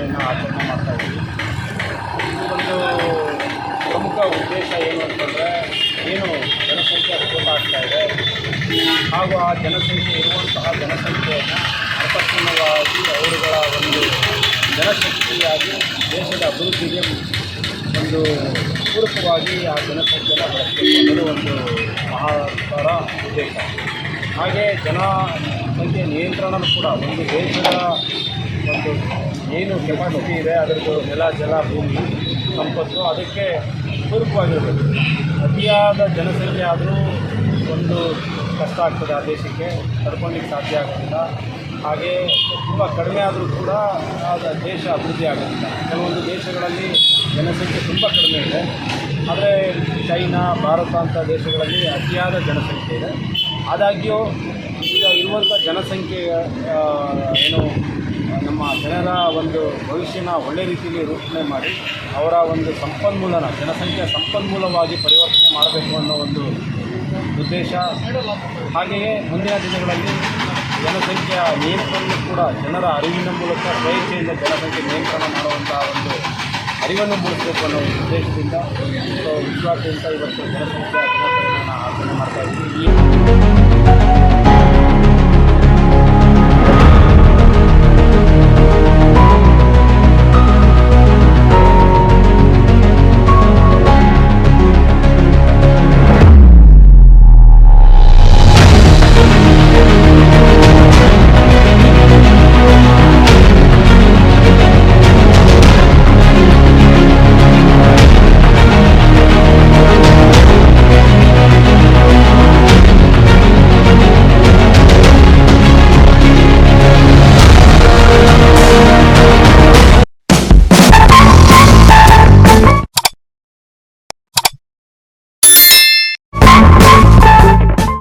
ದಿನಾಚರಣೆಯನ್ನು ಆಚರಣೆ ಮಾಡ್ತಾಯಿದ್ದೀವಿ. ಒಂದು ಪ್ರಮುಖ ಉದ್ದೇಶ ಏನು ಅಂತಂದರೆ, ಏನು ಜನಸಂಖ್ಯೆ ಸ್ಫೋಟ ಆಗ್ತಾಯಿದೆ ಹಾಗೂ ಆ ಜನಸಂಖ್ಯೆ ಇರುವಂತಹ ಜನಸಂಖ್ಯೆಯನ್ನು ಅರ್ಥಪೂರ್ಣವಾಗಿ ಅವರುಗಳ ಒಂದು ಜನಶಕ್ತಿಯಾಗಿ ದೇಶದ ಅಭಿವೃದ್ಧಿಗೆ ಒಂದು ಪೂರಕವಾಗಿ ಆ ಜನಸಂಖ್ಯೆಯನ್ನು ಬಳಸಬೇಕು ಅನ್ನೋದು ಒಂದು ಮಹತ್ತರ ಉದ್ದೇಶ. ಹಾಗೆ ಜನಸಂಖ್ಯೆ ನಿಯಂತ್ರಣನೂ ಕೂಡ ಒಂದು ದೇಶದ ಒಂದು ಏನು ಕೆಪಾಸಿಟಿ ಇದೆ ಅದರದ್ದು ನೆಲ, ಜಲ, ಭೂಮಿ ಸಂಪತ್ತು ಅದಕ್ಕೆ ಪೂರಕವಾಗಿರಬೇಕು. ಅತಿಯಾದ ಜನಸಂಖ್ಯೆ ಆದರೂ ಒಂದು ಕಷ್ಟ ಆಗ್ತದೆ, ಆ ದೇಶಕ್ಕೆ ತಡ್ಕೊಳ್ಳಿಕ್ಕೆ ಸಾಧ್ಯ ಆಗೋದಿಲ್ಲ. ಹಾಗೆ ತುಂಬ ಕಡಿಮೆ ಆದರೂ ಕೂಡ ಆದ ದೇಶ ಅಭಿವೃದ್ಧಿ ಆಗೋದಿಲ್ಲ. ಕೆಲವೊಂದು ದೇಶಗಳಲ್ಲಿ ಜನಸಂಖ್ಯೆ ತುಂಬ ಕಡಿಮೆ ಇದೆ, ಆದರೆ ಚೈನಾ, ಭಾರತ ಅಂಥ ದೇಶಗಳಲ್ಲಿ ಅತಿಯಾದ ಜನಸಂಖ್ಯೆ ಇದೆ. ಆದಾಗ್ಯೂ ಈಗ ಇರುವಂಥ ಜನಸಂಖ್ಯೆ ಏನು ನಮ್ಮ ಜನರ ಒಂದು ಭವಿಷ್ಯನ ಒಳ್ಳೆ ರೀತಿಯಲ್ಲಿ ರೂಪಣೆ ಮಾಡಿ ಅವರ ಒಂದು ಸಂಪನ್ಮೂಲನ ಜನಸಂಖ್ಯೆಯ ಸಂಪನ್ಮೂಲವಾಗಿ ಪರಿವರ್ತನೆ ಮಾಡಬೇಕು ಅನ್ನೋ ಒಂದು ಉದ್ದೇಶ. ಹಾಗೆಯೇ ಮುಂದಿನ ದಿನಗಳಲ್ಲಿ ಜನಸಂಖ್ಯೆಯ ನಿಯಂತ್ರಣ ಕೂಡ ಜನರ ಅರಿವಿನ ಮೂಲಕ ಸ್ವೇಚ್ಛೆಯಿಂದ ಜನಸಂಖ್ಯೆ ನಿಯಂತ್ರಣ ಮಾಡುವಂಥ ಒಂದು ಅರಿವನ್ನು ಮೂಡಿಸಬೇಕು ಅನ್ನೋ ಉದ್ದೇಶದಿಂದ ವಿಶ್ವಾದ್ಯಂತ ಇವತ್ತು ಜನಸಂಖ್ಯಾ ದಿನಾಚರಣೆಯನ್ನು ಆಚರಣೆ ಮಾಡ್ತಾಯಿದ್ದೀವಿ.